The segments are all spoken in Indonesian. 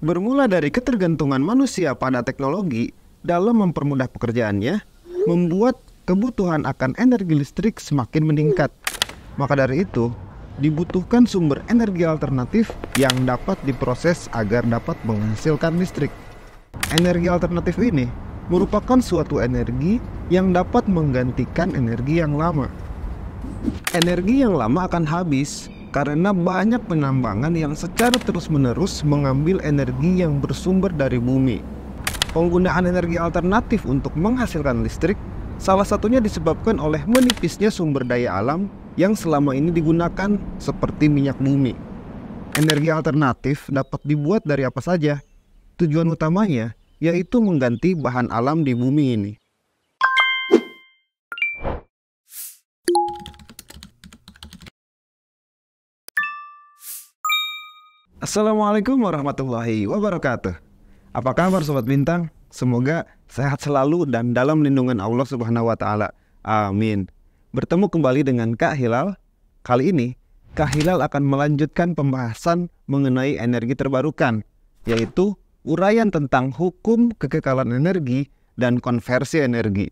Bermula dari ketergantungan manusia pada teknologi dalam mempermudah pekerjaannya, membuat kebutuhan akan energi listrik semakin meningkat. Maka dari itu, dibutuhkan sumber energi alternatif yang dapat diproses agar dapat menghasilkan listrik. Energi alternatif ini merupakan suatu energi yang dapat menggantikan energi yang lama. Energi yang lama akan habis karena banyak penambangan yang secara terus-menerus mengambil energi yang bersumber dari bumi. Penggunaan energi alternatif untuk menghasilkan listrik salah satunya disebabkan oleh menipisnya sumber daya alam yang selama ini digunakan seperti minyak bumi. Energi alternatif dapat dibuat dari apa saja. Tujuan utamanya yaitu mengganti bahan alam di bumi ini. Assalamualaikum warahmatullahi wabarakatuh. Apa kabar Sobat Bintang? Semoga sehat selalu dan dalam lindungan Allah Subhanahu wa Ta'ala. Amin. Bertemu kembali dengan Kak Hilal. Kali ini Kak Hilal akan melanjutkan pembahasan mengenai energi terbarukan, yaitu uraian tentang hukum kekekalan energi dan konversi energi.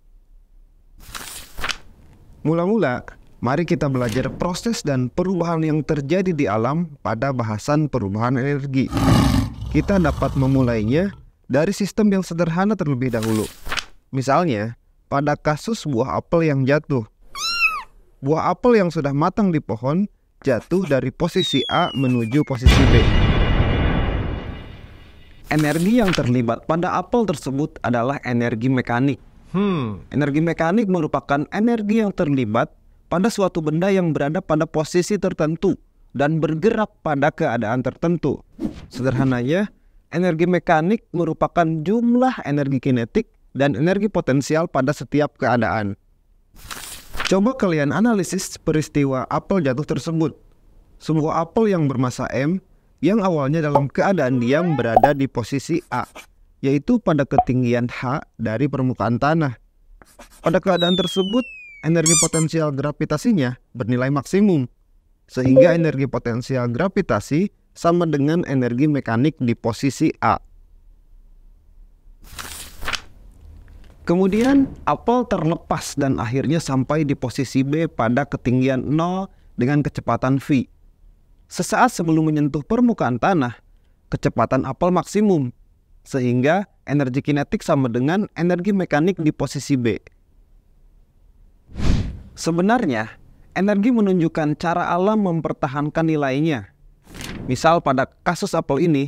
Mula-mula, mari kita belajar proses dan perubahan yang terjadi di alam pada bahasan perubahan energi. Kita dapat memulainya dari sistem yang sederhana terlebih dahulu. Misalnya, pada kasus buah apel yang jatuh. Buah apel yang sudah matang di pohon jatuh dari posisi A menuju posisi B. Energi yang terlibat pada apel tersebut adalah energi mekanik. Energi mekanik merupakan energi yang terlibat pada suatu benda yang berada pada posisi tertentu dan bergerak pada keadaan tertentu. Sederhananya, energi mekanik merupakan jumlah energi kinetik dan energi potensial pada setiap keadaan. Coba kalian analisis peristiwa apel jatuh tersebut. Sebuah apel yang bermasa M yang awalnya dalam keadaan diam berada di posisi A, yaitu pada ketinggian H dari permukaan tanah. Pada keadaan tersebut, energi potensial gravitasinya bernilai maksimum, sehingga energi potensial gravitasi sama dengan energi mekanik di posisi A. Kemudian apel terlepas dan akhirnya sampai di posisi B pada ketinggian 0 dengan kecepatan v. Sesaat sebelum menyentuh permukaan tanah, kecepatan apel maksimum, sehingga energi kinetik sama dengan energi mekanik di posisi B. Sebenarnya, energi menunjukkan cara alam mempertahankan nilainya. Misal pada kasus apel ini,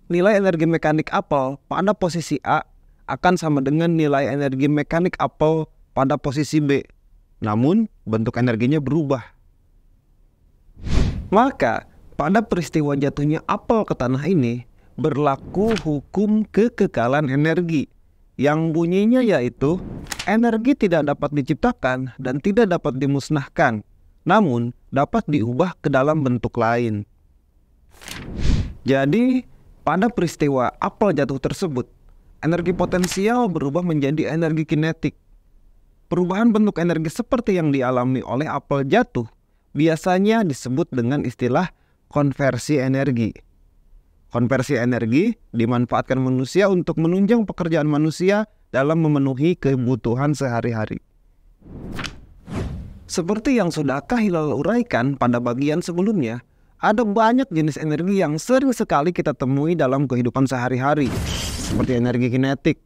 nilai energi mekanik apel pada posisi A akan sama dengan nilai energi mekanik apel pada posisi B. Namun, bentuk energinya berubah. Maka, pada peristiwa jatuhnya apel ke tanah ini, berlaku hukum kekekalan energi, yang bunyinya yaitu energi tidak dapat diciptakan dan tidak dapat dimusnahkan, namun dapat diubah ke dalam bentuk lain. Jadi, pada peristiwa apel jatuh tersebut, energi potensial berubah menjadi energi kinetik. Perubahan bentuk energi seperti yang dialami oleh apel jatuh biasanya disebut dengan istilah konversi energi. Konversi energi dimanfaatkan manusia untuk menunjang pekerjaan manusia dalam memenuhi kebutuhan sehari-hari. Seperti yang sudah Kak Hilal uraikan pada bagian sebelumnya, ada banyak jenis energi yang sering sekali kita temui dalam kehidupan sehari-hari, seperti energi kinetik,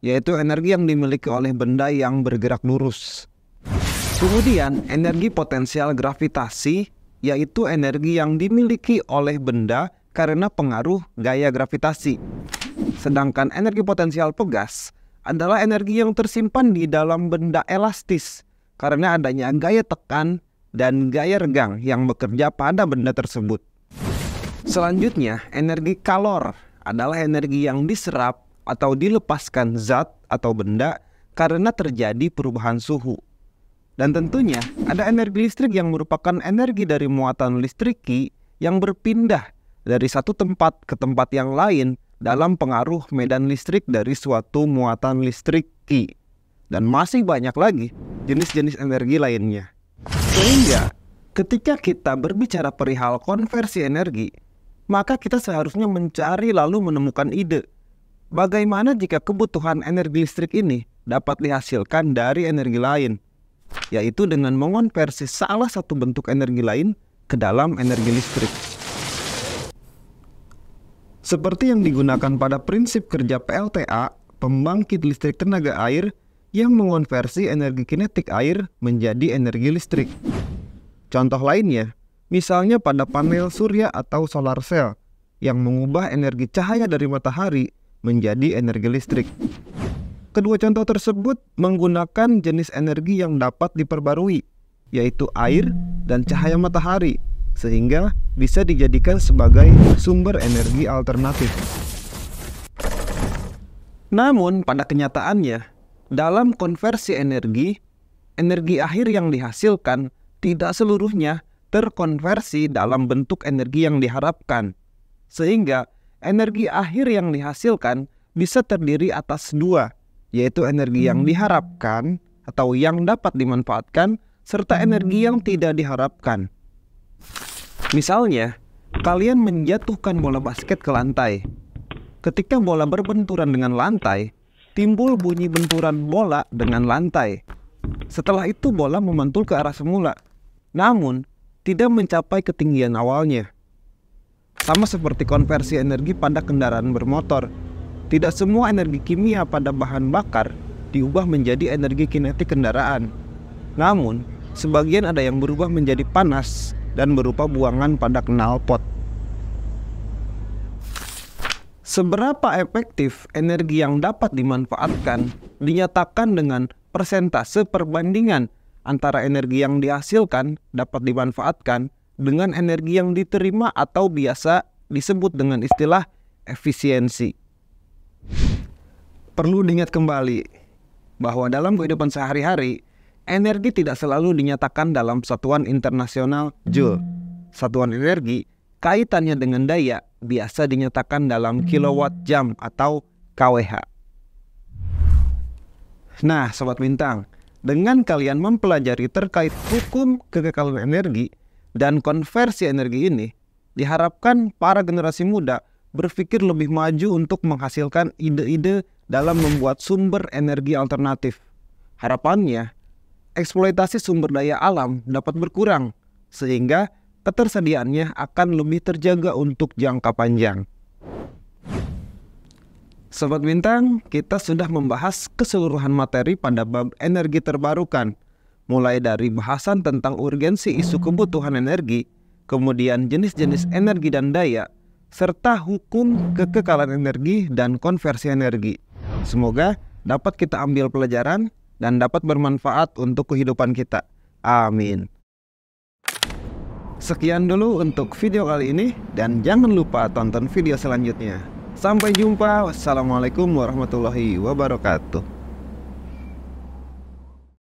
yaitu energi yang dimiliki oleh benda yang bergerak lurus. Kemudian, energi potensial gravitasi, yaitu energi yang dimiliki oleh benda karena pengaruh gaya gravitasi. Sedangkan energi potensial pegas adalah energi yang tersimpan di dalam benda elastis karena adanya gaya tekan dan gaya regang yang bekerja pada benda tersebut. Selanjutnya, energi kalor adalah energi yang diserap atau dilepaskan zat atau benda karena terjadi perubahan suhu. Dan tentunya ada energi listrik yang merupakan energi dari muatan listriki yang berpindah dari satu tempat ke tempat yang lain dalam pengaruh medan listrik dari suatu muatan listriki. Dan masih banyak lagi jenis-jenis energi lainnya. Sehingga ketika kita berbicara perihal konversi energi, maka kita seharusnya mencari lalu menemukan ide. Bagaimana jika kebutuhan energi listrik ini dapat dihasilkan dari energi lain, yaitu dengan mengonversi salah satu bentuk energi lain ke dalam energi listrik. Seperti yang digunakan pada prinsip kerja PLTA, pembangkit listrik tenaga air yang mengonversi energi kinetik air menjadi energi listrik. Contoh lainnya, misalnya pada panel surya atau solar cell yang mengubah energi cahaya dari matahari menjadi energi listrik. Kedua contoh tersebut menggunakan jenis energi yang dapat diperbarui, yaitu air dan cahaya matahari, sehingga bisa dijadikan sebagai sumber energi alternatif. Namun pada kenyataannya, dalam konversi energi, energi akhir yang dihasilkan tidak seluruhnya terkonversi dalam bentuk energi yang diharapkan, sehingga energi akhir yang dihasilkan bisa terdiri atas dua, yaitu energi yang diharapkan atau yang dapat dimanfaatkan, serta energi yang tidak diharapkan. Misalnya, kalian menjatuhkan bola basket ke lantai. Ketika bola berbenturan dengan lantai, timbul bunyi benturan bola dengan lantai. Setelah itu bola memantul ke arah semula, namun tidak mencapai ketinggian awalnya. Sama seperti konversi energi pada kendaraan bermotor, tidak semua energi kimia pada bahan bakar diubah menjadi energi kinetik kendaraan. Namun, sebagian ada yang berubah menjadi panas dan berupa buangan pada knalpot. Seberapa efektif energi yang dapat dimanfaatkan dinyatakan dengan persentase perbandingan antara energi yang dihasilkan dapat dimanfaatkan dengan energi yang diterima atau biasa disebut dengan istilah efisiensi. Perlu diingat kembali bahwa dalam kehidupan sehari-hari, energi tidak selalu dinyatakan dalam satuan internasional Joule. Satuan energi kaitannya dengan daya biasa dinyatakan dalam kilowatt jam atau kWh. Nah, Sobat Bintang, dengan kalian mempelajari terkait hukum kekekalan energi dan konversi energi ini, diharapkan para generasi muda berpikir lebih maju untuk menghasilkan ide-ide dalam membuat sumber energi alternatif. Harapannya, eksploitasi sumber daya alam dapat berkurang, sehingga ketersediaannya akan lebih terjaga untuk jangka panjang. Sobat Bintang, kita sudah membahas keseluruhan materi pada bab energi terbarukan, mulai dari bahasan tentang urgensi isu kebutuhan energi, kemudian jenis-jenis energi dan daya, serta hukum kekekalan energi dan konversi energi. Semoga dapat kita ambil pelajaran dan dapat bermanfaat untuk kehidupan kita. Amin. Sekian dulu untuk video kali ini, dan jangan lupa tonton video selanjutnya. Sampai jumpa. Wassalamualaikum warahmatullahi wabarakatuh.